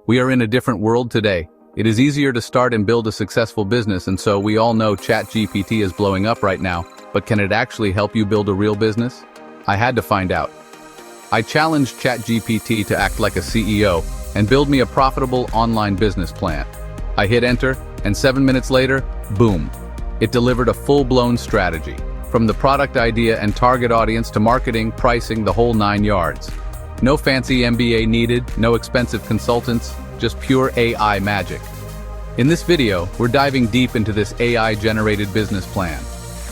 We are in a different world today. It is easier to start and build a successful business, and so we all know ChatGPT is blowing up right now, but can it actually help you build a real business? I had to find out. I challenged ChatGPT to act like a CEO and build me a profitable online business plan. I hit enter, and 7 minutes later, boom. It delivered a full-blown strategy, from the product idea and target audience to marketing, pricing, the whole 9 yards. No fancy MBA needed, no expensive consultants, just pure AI magic. In this video, we're diving deep into this AI-generated business plan.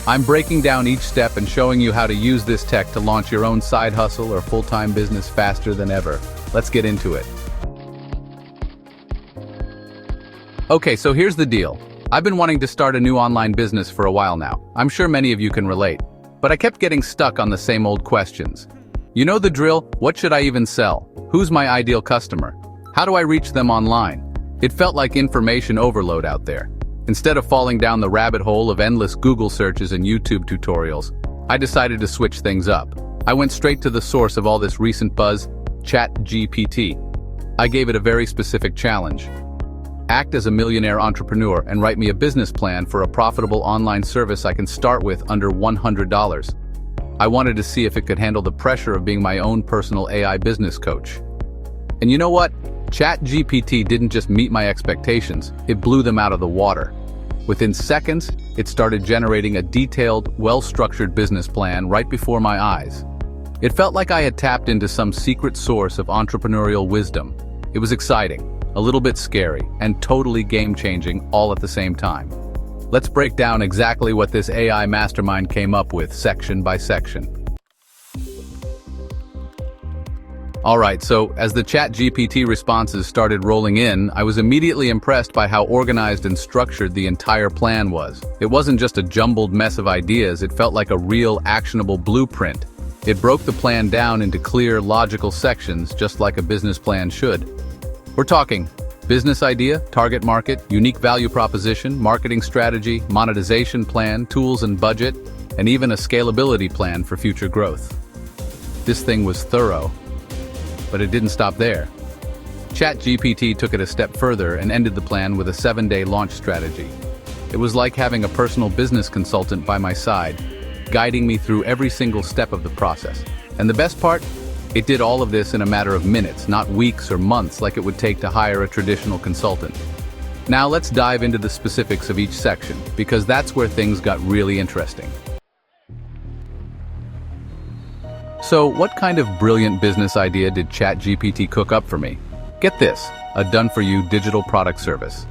I'm breaking down each step and showing you how to use this tech to launch your own side hustle or full-time business faster than ever. Let's get into it. Okay, so here's the deal. I've been wanting to start a new online business for a while now. I'm sure many of you can relate. But I kept getting stuck on the same old questions. You know the drill, what should I even sell? Who's my ideal customer? How do I reach them online? It felt like information overload out there. Instead of falling down the rabbit hole of endless Google searches and YouTube tutorials, I decided to switch things up. I went straight to the source of all this recent buzz, ChatGPT. I gave it a very specific challenge. Act as a millionaire entrepreneur and write me a business plan for a profitable online service I can start with under $100. I wanted to see if it could handle the pressure of being my own personal AI business coach. And you know what? ChatGPT didn't just meet my expectations, it blew them out of the water. Within seconds, it started generating a detailed, well-structured business plan right before my eyes. It felt like I had tapped into some secret source of entrepreneurial wisdom. It was exciting, a little bit scary, and totally game-changing all at the same time. Let's break down exactly what this AI mastermind came up with, section by section. Alright, so as the ChatGPT responses started rolling in, I was immediately impressed by how organized and structured the entire plan was. It wasn't just a jumbled mess of ideas, it felt like a real, actionable blueprint. It broke the plan down into clear, logical sections, just like a business plan should. We're talking business idea, target market, unique value proposition, marketing strategy, monetization plan, tools and budget, and even a scalability plan for future growth. This thing was thorough. But it didn't stop there. ChatGPT took it a step further and ended the plan with a 7-day launch strategy. It was like having a personal business consultant by my side, guiding me through every single step of the process. And the best part? It did all of this in a matter of minutes, not weeks or months like it would take to hire a traditional consultant. Now let's dive into the specifics of each section, because that's where things got really interesting. So, what kind of brilliant business idea did ChatGPT cook up for me? Get this, a done-for-you digital product service.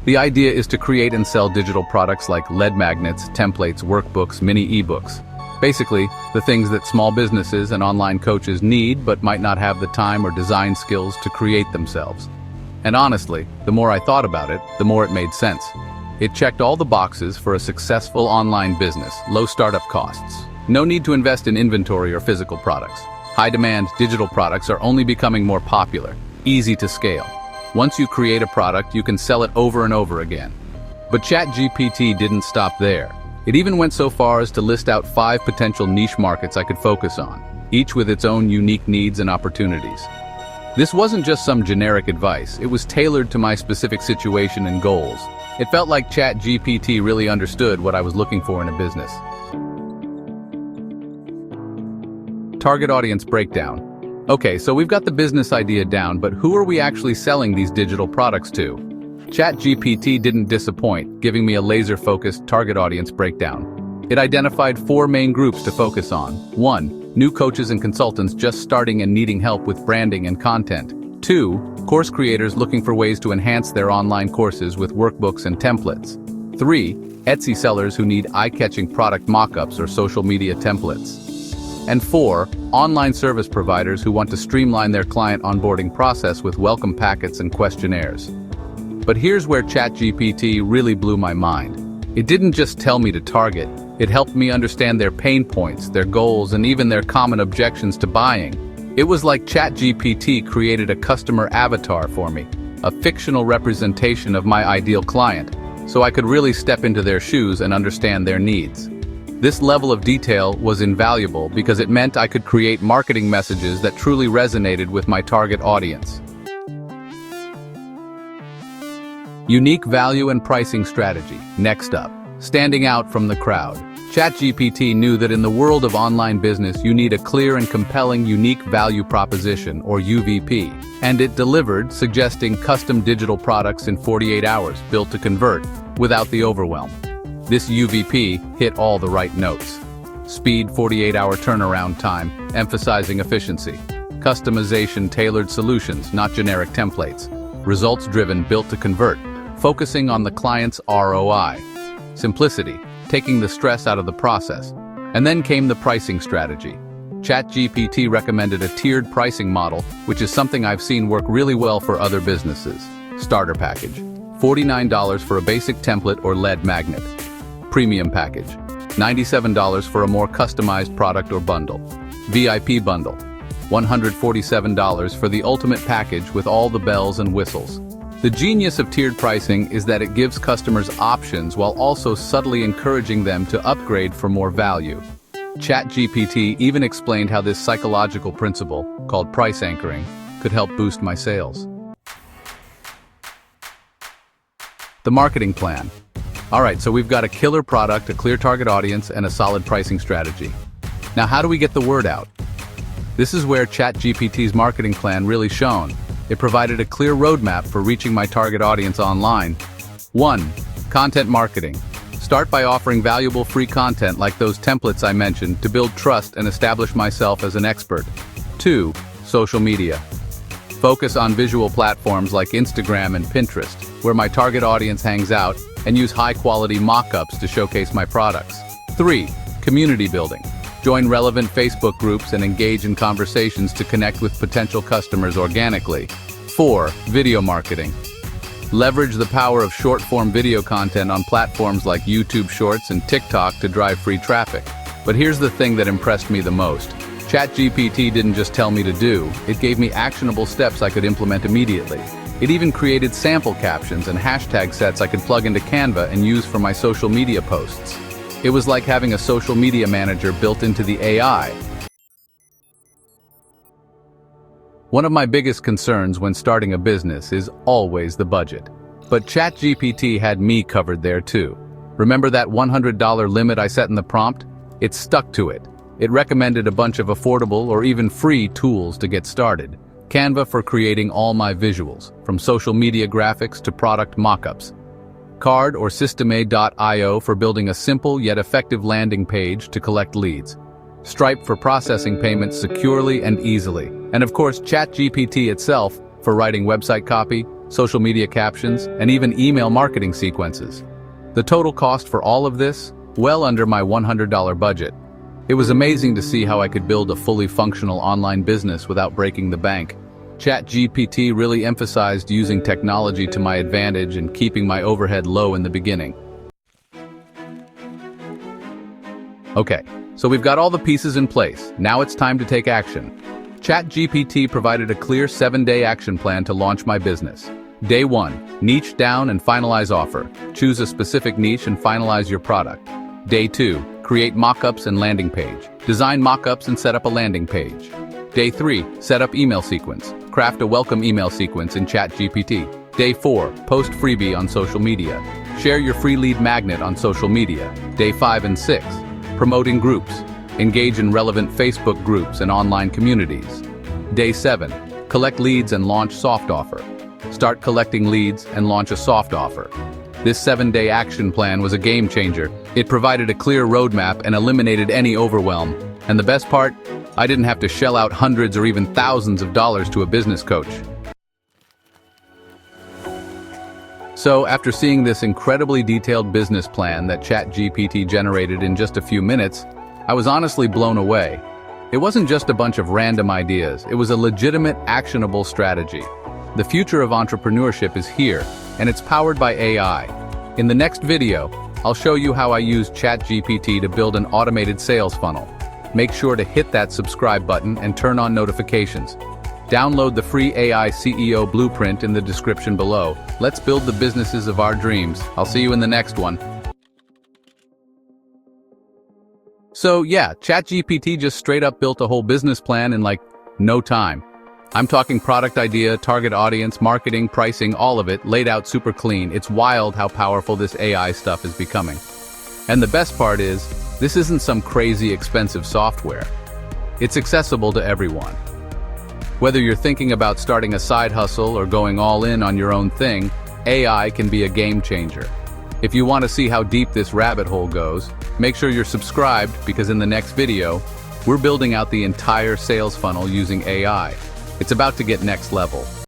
The idea is to create and sell digital products like lead magnets, templates, workbooks, mini ebooks. Basically, the things that small businesses and online coaches need but might not have the time or design skills to create themselves. And honestly, the more I thought about it, the more it made sense. It checked all the boxes for a successful online business, low startup costs. No need to invest in inventory or physical products. High-demand digital products are only becoming more popular, easy to scale. Once you create a product, you can sell it over and over again. But ChatGPT didn't stop there. It even went so far as to list out 5 potential niche markets I could focus on, each with its own unique needs and opportunities. This wasn't just some generic advice, it was tailored to my specific situation and goals. It felt like ChatGPT really understood what I was looking for in a business. Target audience breakdown. Okay, so we've got the business idea down, but who are we actually selling these digital products to? ChatGPT didn't disappoint, giving me a laser-focused target audience breakdown. It identified 4 main groups to focus on. 1. New coaches and consultants just starting and needing help with branding and content. 2. Course creators looking for ways to enhance their online courses with workbooks and templates. 3. Etsy sellers who need eye-catching product mock-ups or social media templates. And 4. Online service providers who want to streamline their client onboarding process with welcome packets and questionnaires. But here's where ChatGPT really blew my mind. It didn't just tell me to target, it helped me understand their pain points, their goals, and even their common objections to buying. It was like ChatGPT created a customer avatar for me, a fictional representation of my ideal client, so I could really step into their shoes and understand their needs. This level of detail was invaluable because it meant I could create marketing messages that truly resonated with my target audience. Unique value and pricing strategy. Next up, standing out from the crowd. ChatGPT knew that in the world of online business you need a clear and compelling unique value proposition, or UVP. And it delivered, suggesting custom digital products in 48 hours, built to convert, without the overwhelm. This UVP hit all the right notes. Speed, 48-hour turnaround time, emphasizing efficiency. Customization, tailored solutions, not generic templates. Results-driven, built to convert, focusing on the client's ROI. Simplicity, taking the stress out of the process. And then came the pricing strategy. ChatGPT recommended a tiered pricing model, which is something I've seen work really well for other businesses. Starter package, $49 for a basic template or lead magnet. Premium package, $97 for a more customized product or bundle. VIP bundle, $147 for the ultimate package with all the bells and whistles. The genius of tiered pricing is that it gives customers options while also subtly encouraging them to upgrade for more value. ChatGPT even explained how this psychological principle, called price anchoring, could help boost my sales. The marketing plan. Alright, so we've got a killer product, a clear target audience, and a solid pricing strategy. Now, how do we get the word out? This is where ChatGPT's marketing plan really shone. It provided a clear roadmap for reaching my target audience online. 1. Content marketing. Start by offering valuable free content like those templates I mentioned to build trust and establish myself as an expert. 2. Social media. Focus on visual platforms like Instagram and Pinterest, where my target audience hangs out, and use high-quality mock-ups to showcase my products. 3. Community building. Join relevant Facebook groups and engage in conversations to connect with potential customers organically. 4. Video marketing. Leverage the power of short-form video content on platforms like YouTube Shorts and TikTok to drive free traffic. But here's the thing that impressed me the most. ChatGPT didn't just tell me to do, it gave me actionable steps I could implement immediately. It even created sample captions and hashtag sets I could plug into Canva and use for my social media posts. It was like having a social media manager built into the AI. One of my biggest concerns when starting a business is always the budget. But ChatGPT had me covered there too. Remember that $100 limit I set in the prompt? It stuck to it. It recommended a bunch of affordable or even free tools to get started. Canva for creating all my visuals, from social media graphics to product mockups. Card or Systeme.io for building a simple yet effective landing page to collect leads. Stripe for processing payments securely and easily. And of course, ChatGPT itself for writing website copy, social media captions, and even email marketing sequences. The total cost for all of this? Well under my $100 budget. It was amazing to see how I could build a fully functional online business without breaking the bank. ChatGPT really emphasized using technology to my advantage and keeping my overhead low in the beginning. Okay, so we've got all the pieces in place. Now it's time to take action. ChatGPT provided a clear 7-day action plan to launch my business. Day 1, niche down and finalize offer. Choose a specific niche and finalize your product. Day 2, create mockups and landing page. Design mockups and set up a landing page. Day 3, set up email sequence. Craft a welcome email sequence in ChatGPT. Day 4, post freebie on social media. Share your free lead magnet on social media. Day 5 and 6, promoting groups. Engage in relevant Facebook groups and online communities. Day 7, collect leads and launch soft offer. Start collecting leads and launch a soft offer. This 7-day action plan was a game changer. It provided a clear roadmap and eliminated any overwhelm. And the best part? I didn't have to shell out hundreds or even thousands of dollars to a business coach. So, after seeing this incredibly detailed business plan that ChatGPT generated in just a few minutes, I was honestly blown away. It wasn't just a bunch of random ideas, it was a legitimate, actionable strategy. The future of entrepreneurship is here, and it's powered by AI. In the next video, I'll show you how I used ChatGPT to build an automated sales funnel. Make sure to hit that subscribe button and turn on notifications. Download the free AI CEO blueprint in the description below. Let's build the businesses of our dreams. I'll see you in the next one. So yeah, ChatGPT just straight up built a whole business plan in like no time. I'm talking product idea, target audience, marketing, pricing, all of it laid out super clean. It's wild how powerful this AI stuff is becoming. And the best part is, this isn't some crazy expensive software. It's accessible to everyone. Whether you're thinking about starting a side hustle or going all in on your own thing, AI can be a game changer. If you want to see how deep this rabbit hole goes, make sure you're subscribed because in the next video, we're building out the entire sales funnel using AI. It's about to get next level.